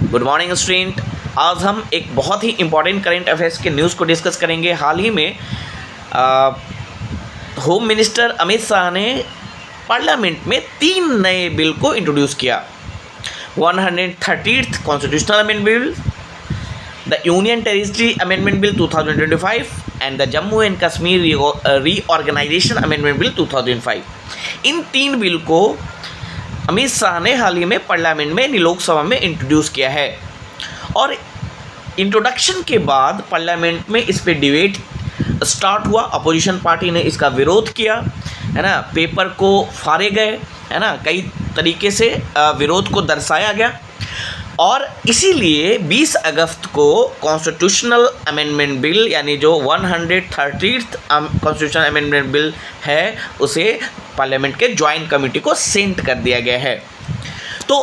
Good morning student. आज हम एक बहुत ही इम्पॉर्टेंट करेंट अफेयर्स के न्यूज़ को डिस्कस करेंगे। हाल ही में होम मिनिस्टर अमित शाह ने पार्लियामेंट में 3 नए बिल को इंट्रोड्यूस किया। 130th constitutional amendment bill, the union territory amendment bill 2025 and the Jammu and Kashmir reorganisation amendment bill 2005। इन 3 बिल को अमित शाह ने हाल ही में पार्लियामेंट में लोकसभा में इंट्रोड्यूस किया है और इंट्रोडक्शन के बाद पार्लियामेंट में इस पे डिबेट स्टार्ट हुआ। अपोजिशन पार्टी ने इसका विरोध किया, है ना, पेपर को फाड़े गए, है ना, कई तरीके से विरोध को दर्शाया गया और इसीलिए 20 अगस्त को कॉन्स्टिट्यूशनल अमेंडमेंट बिल यानी जो 130th कॉन्स्टिट्यूशनल अमेंडमेंट बिल है उसे पार्लियामेंट के ज्वाइंट कमेटी को सेंड कर दिया गया है। तो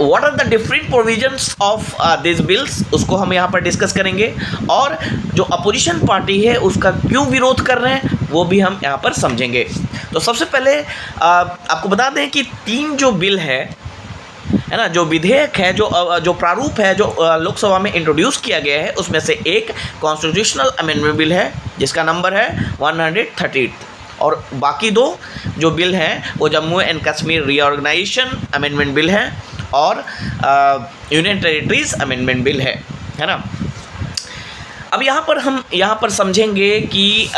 what are the different provisions of this bills, उसको हम यहाँ पर डिस्कस करेंगे और जो अपोजिशन पार्टी है उसका क्यों विरोध कर रहे हैं वो भी हम यहाँ पर समझेंगे। तो सबसे पहले आपको बता दें कि 3 जो बिल है ना, जो विधेयक है, जो प्रारूप है, जो लोकसभा में इंट्रोड्यूस किया गया है उसमें से एक कॉन्स्टिट्यूशनल अमेंडमेंट बिल है जिसका नंबर है 130 और बाकी 2 जो बिल हैं वो Jammu and Kashmir reorganisation amendment bill है और यूनियन टेरिटरीज अमेंडमेंट बिल है ना। अब हम यहाँ पर समझेंगे कि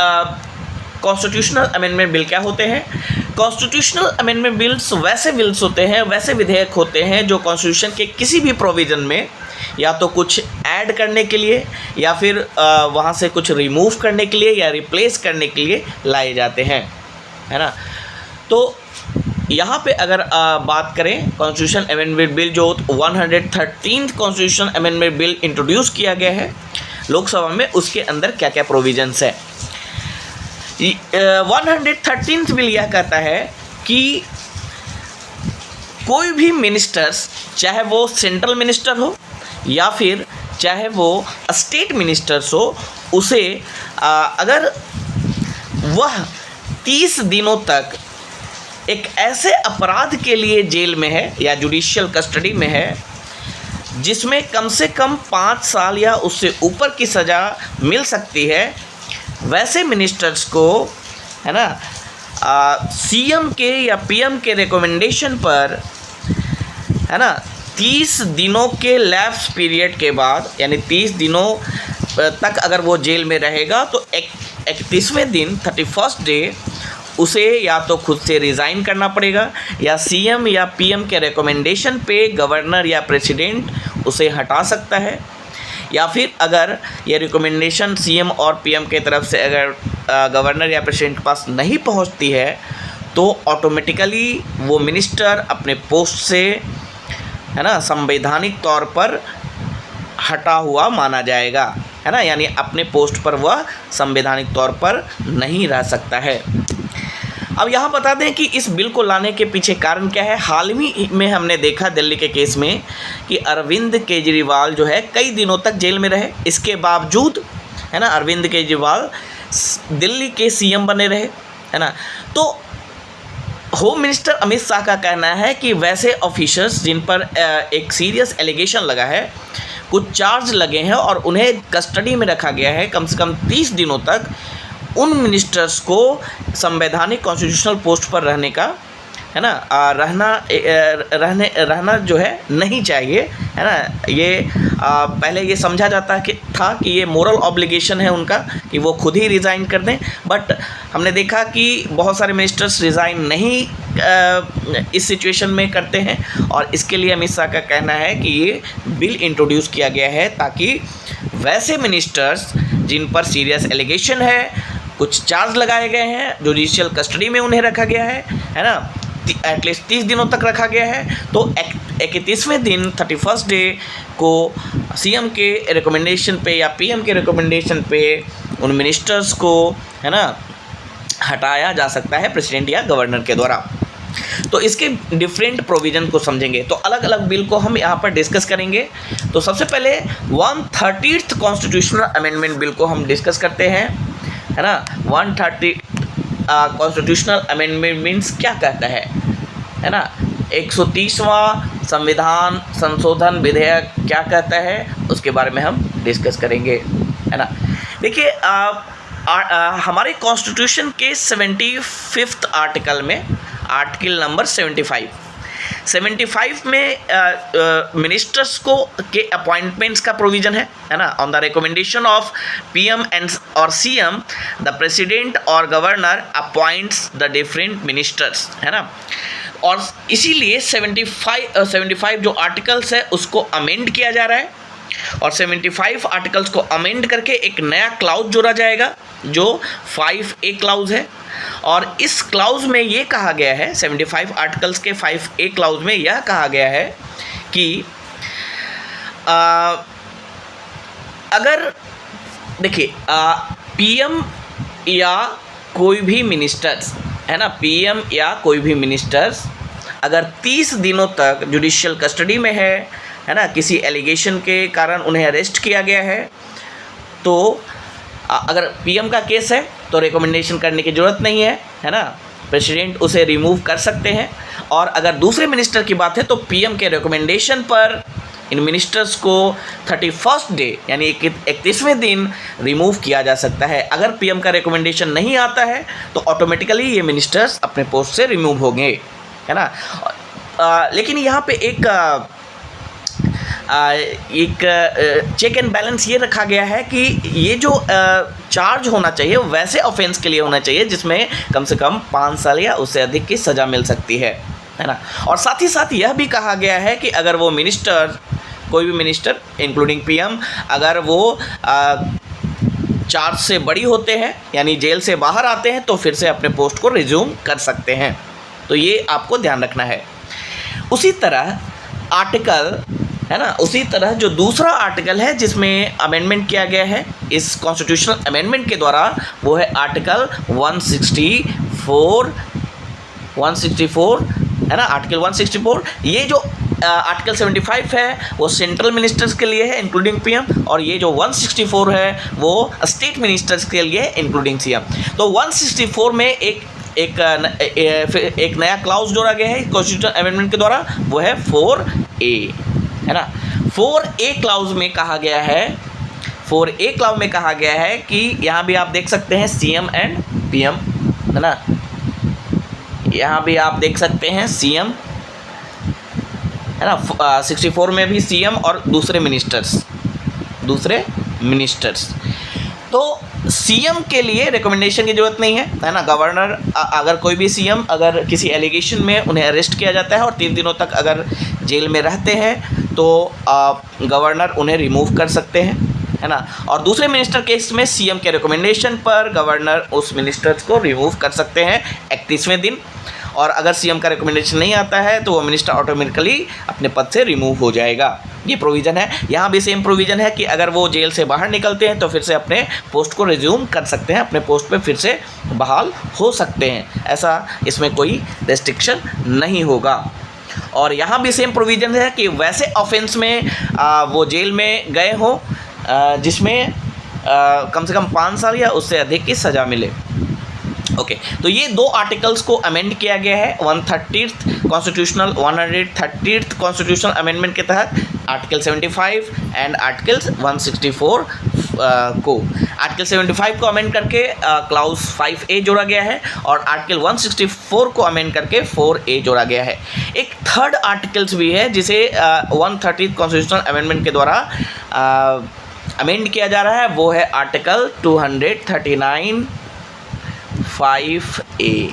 कॉन्स्टिट्यूशनल अमेंडमेंट बिल क्या होते हैं। कॉन्स्टिट्यूशनल अमेंडमेंट बिल्स वैसे बिल्स होते हैं, वैसे विधेयक होते हैं जो कॉन्स्टिट्यूशन के किसी भी प्रोविज़न में या तो कुछ ऐड करने के लिए या फिर वहाँ से कुछ रिमूव करने के लिए या रिप्लेस करने के लिए लाए जाते हैं, है ना। तो यहाँ पे अगर बात करें कॉन्स्टिट्यूशन अमेंडमेंट बिल जो 113th constitution amendment bill introduce किया गया है लोकसभा में, उसके अंदर क्या क्या प्रोविजंस है। 113th बिल यह कहता है कि कोई भी मिनिस्टर्स, चाहे वो सेंट्रल मिनिस्टर हो या फिर चाहे वो स्टेट मिनिस्टर्स हो, उसे अगर वह 30 दिनों तक एक ऐसे अपराध के लिए जेल में है या जुडिशियल कस्टडी में है जिसमें कम से कम 5 साल या उससे ऊपर की सज़ा मिल सकती है, वैसे मिनिस्टर्स को, है ना, सीएम के या पीएम के रिकमेंडेशन पर, है ना, 30 दिनों के लैप्स पीरियड के बाद यानी 30 दिनों तक अगर वो जेल में रहेगा तो 31वें दिन 31st डे उसे या तो खुद से रिज़ाइन करना पड़ेगा या सीएम या पीएम के रिकमेंडेशन पे गवर्नर या प्रेसिडेंट उसे हटा सकता है, या फिर अगर ये रिकमेंडेशन सीएम और पीएम के तरफ से अगर गवर्नर या प्रेसिडेंट के पास नहीं पहुंचती है तो ऑटोमेटिकली वो मिनिस्टर अपने पोस्ट से, है ना, संवैधानिक तौर पर हटा हुआ माना जाएगा, है ना, यानी अपने पोस्ट पर वह संवैधानिक तौर पर नहीं रह सकता है। अब यहाँ बता दें कि इस बिल को लाने के पीछे कारण क्या है। हाल ही में हमने देखा दिल्ली के केस में कि अरविंद केजरीवाल जो है कई दिनों तक जेल में रहे, इसके बावजूद, है ना, अरविंद केजरीवाल दिल्ली के सीएम बने रहे, है ना। तो होम मिनिस्टर अमित शाह का कहना है कि वैसे ऑफिसर्स जिन पर एक सीरियस एलिगेशन लगा है, कुछ चार्ज लगे हैं और उन्हें कस्टडी में रखा गया है कम से कम 30 दिनों तक, उन मिनिस्टर्स को संवैधानिक कॉन्स्टिट्यूशनल पोस्ट पर रहने का, है ना, रहना जो है नहीं चाहिए, है ना। ये पहले ये समझा जाता था कि ये मोरल ऑब्लिगेशन है उनका कि वो खुद ही रिज़ाइन कर दें, बट हमने देखा कि बहुत सारे मिनिस्टर्स रिज़ाइन नहीं इस सिचुएशन में करते हैं और इसके लिए अमित शाह का कहना है कि ये बिल इंट्रोड्यूस किया गया है ताकि वैसे मिनिस्टर्स जिन पर सीरियस एलिगेशन है, कुछ चार्ज लगाए गए हैं, जुडिशियल कस्टडी में उन्हें रखा गया है ना, एटलीस्ट 30 दिनों तक रखा गया है, तो 31वें दिन 31st डे को सीएम के रिकमेंडेशन पे या पीएम के रिकमेंडेशन पे उन मिनिस्टर्स को, है ना, हटाया जा सकता है प्रेसिडेंट या गवर्नर के द्वारा। तो इसके डिफरेंट प्रोविज़न को समझेंगे तो अलग अलग बिल को हम यहाँ पर डिस्कस करेंगे। तो सबसे पहले 130th कॉन्स्टिट्यूशनल अमेंडमेंट बिल को हम डिस्कस करते हैं, है ना। 130 कॉन्स्टिट्यूशनल अमेंडमेंट मीन्स क्या कहता है ना। 130वां संविधान संशोधन विधेयक क्या कहता है उसके बारे में हम डिस्कस करेंगे, है ना। देखिए हमारे कॉन्स्टिट्यूशन के 75th आर्टिकल में, आर्टिकल नंबर 75 में मिनिस्टर्स को के अपॉइंटमेंट्स का प्रोविज़न है ना। On the recommendation of PM and और सीएम द प्रेसिडेंट और governor appoints the different ministers, है ना। और इसीलिए 75 जो आर्टिकल्स है उसको अमेंड किया जा रहा है, और 75 आर्टिकल्स को अमेंड करके एक नया क्लाउज जोड़ा जाएगा जो 5A क्लाउज है। और इस क्लाउज में ये कहा गया है, 75 आर्टिकल्स के 5A क्लाउज में यह कहा गया है कि अगर देखिए पीएम या कोई भी मिनिस्टर्स, है ना, पीएम या कोई भी मिनिस्टर्स अगर 30 दिनों तक जुडिशियल कस्टडी में है ना, किसी एलिगेशन के कारण उन्हें अरेस्ट किया गया है, तो अगर पीएम का केस है तो रिकमेंडेशन करने की ज़रूरत नहीं है ना, प्रेसिडेंट उसे रिमूव कर सकते हैं। और अगर दूसरे मिनिस्टर की बात है तो पीएम के रिकमेंडेशन पर इन मिनिस्टर्स को 31st डे यानी 31वें दिन रिमूव किया जा सकता है। अगर पीएम का रिकमेंडेशन नहीं आता है तो ऑटोमेटिकली ये मिनिस्टर्स अपने पोस्ट से रिमूव होंगे, है ना। लेकिन यहाँ पे एक चेक एंड बैलेंस ये रखा गया है कि ये जो चार्ज होना चाहिए वैसे ऑफेंस के लिए होना चाहिए जिसमें कम से कम 5 साल या उससे अधिक की सज़ा मिल सकती है ना। और साथ ही साथ यह भी कहा गया है कि अगर वो मिनिस्टर, कोई भी मिनिस्टर इंक्लूडिंग पीएम, अगर वो चार्ज से बड़ी होते हैं यानी जेल से बाहर आते हैं तो फिर से अपने पोस्ट को रिज्यूम कर सकते हैं। तो ये आपको ध्यान रखना है। उसी तरह आर्टिकल, है ना, उसी तरह जो दूसरा आर्टिकल है जिसमें अमेंडमेंट किया गया है इस कॉन्स्टिट्यूशनल अमेंडमेंट के द्वारा, वो है आर्टिकल 164, है ना, आर्टिकल 164। ये जो आर्टिकल 75 है वो सेंट्रल मिनिस्टर्स के लिए है इंक्लूडिंग पीएम, और ये जो 164 है वो स्टेट मिनिस्टर्स के लिए है इंक्लूडिंग सीएम। तो 164 में एक नया क्लाउज जोड़ा गया है कॉन्स्टिट्यूशनल अमेंडमेंट के द्वारा, वो है 4A, है ना। 4A क्लाउज में कहा गया है, 4A क्लाउज में कहा गया है कि यहाँ भी आप देख सकते हैं सीएम एंड पीएम, है ना, यहाँ भी आप देख सकते हैं सीएम, है ना। 64 में भी सीएम और दूसरे मिनिस्टर्स। तो सीएम के लिए रिकमेंडेशन की ज़रूरत नहीं है ना। गवर्नर, अगर कोई भी सीएम अगर किसी एलिगेशन में उन्हें अरेस्ट किया जाता है और 3 दिनों तक अगर जेल में रहते हैं तो गवर्नर उन्हें रिमूव कर सकते हैं, है ना। और दूसरे मिनिस्टर केस में सीएम के रिकमेंडेशन पर गवर्नर उस मिनिस्टर्स को रिमूव कर सकते हैं 31वें दिन। और अगर सीएम का रिकमेंडेशन नहीं आता है तो वो मिनिस्टर ऑटोमेटिकली अपने पद से रिमूव हो जाएगा। ये प्रोविज़न है। यहाँ भी सेम प्रोविज़न है कि अगर वो जेल से बाहर निकलते हैं तो फिर से अपने पोस्ट को रिज्यूम कर सकते हैं, अपने पोस्ट पे फिर से बहाल हो सकते हैं। ऐसा इसमें कोई रेस्ट्रिक्शन नहीं होगा। और यहाँ भी सेम प्रोविज़न है कि वैसे ऑफेंस में वो जेल में गए हों जिसमें कम से कम 5 साल या उससे अधिक की सज़ा मिले। ओके, तो ये 2 आर्टिकल्स को अमेंड किया गया है 130th कॉन्स्टिट्यूशनल अमेंडमेंट के तहत, आर्टिकल 75 एंड आर्टिकल 164 को। आर्टिकल 75 को अमेंड करके क्लाउज 5A जोड़ा गया है और आर्टिकल 164 को अमेंड करके 4A जोड़ा गया है। एक थर्ड आर्टिकल्स भी है जिसे 130th कॉन्स्टिट्यूशनल अमेंडमेंट के द्वारा अमेंड किया जा रहा है, वो है आर्टिकल 239 5A,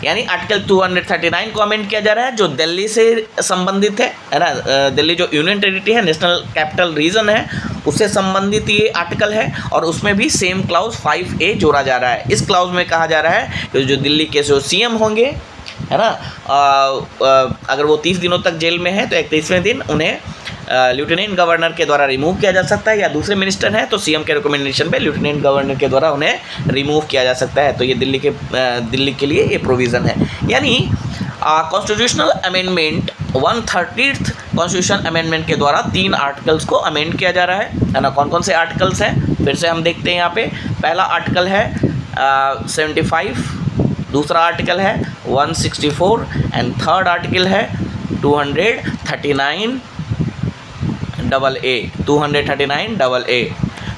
यानी आर्टिकल 239 को अमेंड किया जा रहा है जो दिल्ली से संबंधित है ना। दिल्ली जो यूनियन टेरिटरी है, नेशनल कैपिटल रीजन है, उससे संबंधित ये आर्टिकल है और उसमें भी सेम क्लाउज 5A जोड़ा जा रहा है। इस क्लाउज में कहा जा रहा है कि जो दिल्ली के जो सीएम होंगे, है ना, अगर वो 30 दिनों तक जेल में है तो 31वें दिन उन्हें लेफ्टिनेंट गवर्नर के द्वारा रिमूव किया जा सकता है, या दूसरे मिनिस्टर हैं तो सीएम के रिकमेंडेशन पे लेफ्टिनेंट गवर्नर के द्वारा उन्हें रिमूव किया जा सकता है। तो ये दिल्ली के लिए ये प्रोविज़न है। यानी constitutional amendment 130th constitution amendment के द्वारा 3 आर्टिकल्स को अमेंड किया जा रहा है ना। कौन कौन से आर्टिकल्स हैं फिर से हम देखते हैं। यहाँ पे पहला आर्टिकल है 75, दूसरा आर्टिकल है 164 एंड थर्ड आर्टिकल है 239 AA।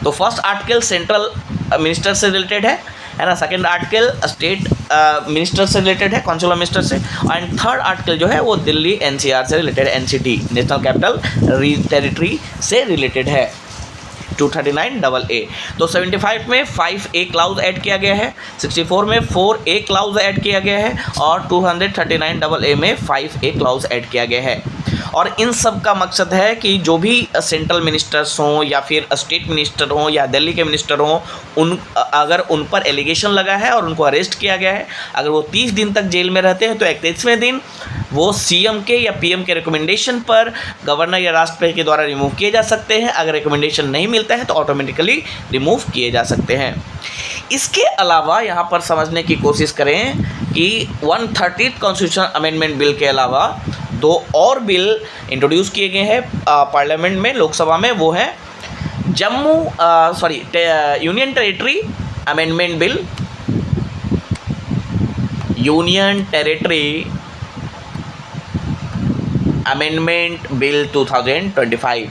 तो फर्स्ट आर्टिकल सेंट्रल मिनिस्टर से रिलेटेड है ना। सेकंड आर्टिकल स्टेट मिनिस्टर से रिलेटेड है, कौंसिल मिनिस्टर से। एंड थर्ड आर्टिकल जो है वो दिल्ली NCR से related, NCT national capital territory से रिलेटेड है, 239 AA। तो 75 में 5A क्लाउज ऐड किया गया है, 64 में 4A क्लाउज ऐड किया गया है और 239 AA में 5A क्लाउज ऐड किया गया है। और इन सब का मकसद है कि जो भी सेंट्रल मिनिस्टर्स हों या फिर स्टेट मिनिस्टर हों या दिल्ली के मिनिस्टर हों, अगर उन पर एलिगेशन लगा है और उनको अरेस्ट किया गया है, अगर वो 30 दिन तक जेल में रहते हैं तो 31वें दिन वो CM के या PM के रिकमेंडेशन पर गवर्नर या राष्ट्रपति के द्वारा रिमूव किए जा सकते हैं। अगर रिकमेंडेशन नहीं मिलता है तो ऑटोमेटिकली रिमूव किए जा सकते हैं। इसके अलावा यहाँ पर समझने की कोशिश करें कि 130th कॉन्स्टिट्यूशन अमेंडमेंट बिल के अलावा 2 और बिल इंट्रोड्यूस किए गए हैं पार्लियामेंट में, लोकसभा में। वो है union territory amendment bill, union territory amendment bill 2025।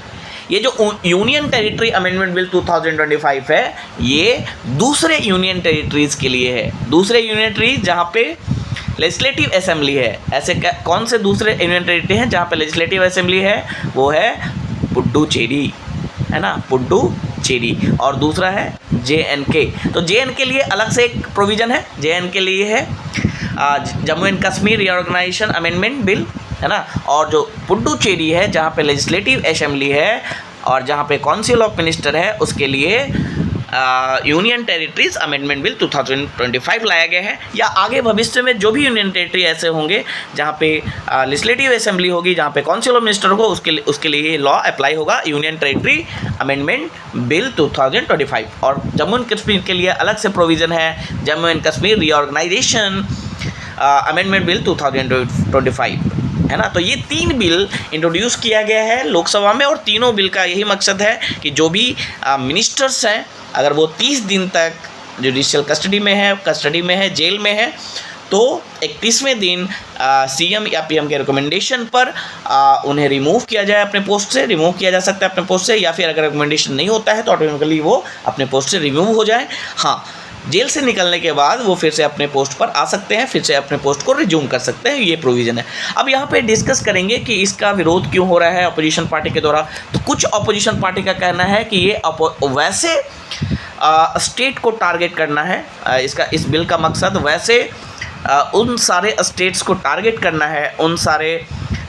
ये जो यूनियन टेरिटरी अमेंडमेंट बिल 2025 है, ये दूसरे यूनियन टेरिटरीज़ के लिए है। दूसरे यूनियन टेरिटरीज जहाँ पे लेजिस्लेटिव असेंबली है। ऐसे कौन से दूसरे यूनियन टेरिटरी हैं जहाँ पे लेजिस्लेटिव असेंबली है? वो है पुडुचेरी, है ना, पुडुचेरी। और दूसरा है JNK। तो JNK लिए अलग से एक प्रोविज़न है। JNK लिए है Jammu and Kashmir reorganisation amendment bill, है ना। और जो पुडुचेरी है जहाँ पे लेजिस्लेटिव असेंबली है और जहाँ पे काउंसिल ऑफ मिनिस्टर है, उसके लिए यूनियन टेरिटरीज अमेंडमेंट बिल 2025 लाया गया है। या आगे भविष्य में जो भी यूनियन टेरिटरी ऐसे होंगे जहाँ पे लेजिस्लेटिव असेंबली होगी, जहाँ पे काउंसिल ऑफ मिनिस्टर होगा, उसके लिए ये लॉ अप्लाई होगा, यूनियन टेरिटरी अमेंडमेंट बिल 2025। और जम्मू एंड कश्मीर के लिए अलग से प्रोविज़न है, Jammu and Kashmir reorganisation amendment bill 2025, है ना। तो ये 3 बिल इंट्रोड्यूस किया गया है लोकसभा में और तीनों बिल का यही मकसद है कि जो भी मिनिस्टर्स हैं, अगर वो 30 दिन तक जुडिशियल कस्टडी में है, जेल में है, तो 31वें दिन CM या PM के रिकमेंडेशन पर उन्हें रिमूव किया जाए अपने पोस्ट से। रिमूव किया जा सकता है अपने पोस्ट से, या फिर अगर रिकमेंडेशन नहीं होता है तो ऑटोमेटिकली वो अपने पोस्ट से रिमूव हो जाए। हाँ, जेल से निकलने के बाद वो फिर से अपने पोस्ट पर आ सकते हैं, फिर से अपने पोस्ट को रिज्यूम कर सकते हैं, ये प्रोविज़न है। अब यहाँ पे डिस्कस करेंगे कि इसका विरोध क्यों हो रहा है अपोजिशन पार्टी के द्वारा। तो कुछ अपोजिशन पार्टी का कहना है कि ये वैसे स्टेट को टारगेट करना है, इस बिल का मकसद वैसे उन सारे स्टेट्स को टारगेट करना है, उन सारे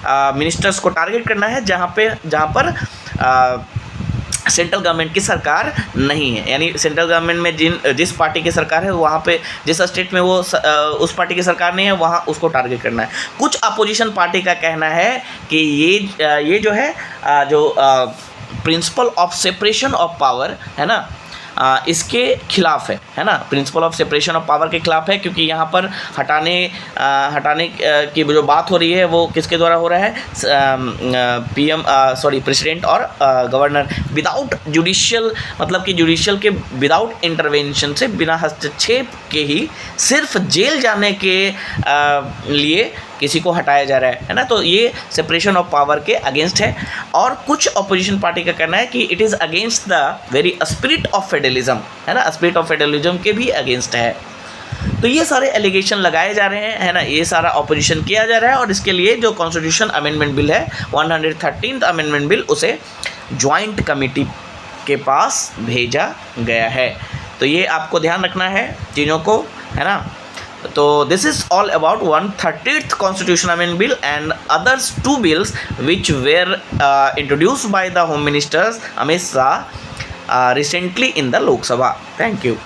मिनिस्टर्स को टारगेट करना है जहाँ पर सेंट्रल गवर्नमेंट की सरकार नहीं है। यानी सेंट्रल गवर्नमेंट में जिस पार्टी की सरकार है, वहाँ पे जिस स्टेट में वो उस पार्टी की सरकार नहीं है, वहाँ उसको टारगेट करना है। कुछ अपोजिशन पार्टी का कहना है कि ये जो है principle of separation of power, है ना, इसके खिलाफ है ना, principle of separation of power के खिलाफ है, क्योंकि यहाँ पर हटाने की जो बात हो रही है वो किसके द्वारा हो रहा है? प्रेसिडेंट और गवर्नर विदाउट जुडिशियल, मतलब कि जुडिशियल के विदाउट इंटरवेंशन से, बिना हस्तक्षेप के ही सिर्फ जेल जाने के लिए किसी को हटाया जा रहा है ना। तो ये सेपरेशन ऑफ पावर के अगेंस्ट है। और कुछ अपोजिशन पार्टी का कहना है कि it is against the very spirit of federalism, है ना, स्पिरिट ऑफ फेडरलिज्म के भी अगेंस्ट है। तो ये सारे एलिगेशन लगाए जा रहे हैं, है ना, ये सारा ऑपोजिशन किया जा रहा है। और इसके लिए जो कॉन्स्टिट्यूशन अमेंडमेंट बिल है 113th अमेंडमेंट बिल, उसे ज्वाइंट कमेटी के पास भेजा गया है। तो ये आपको ध्यान रखना है चीज़ों को, है ना। तो this is all about 130th Constitution Amendment Bill and others 2 bills which were introduced by the Home Ministers Amit Shah recently in the Lok Sabha. Thank you.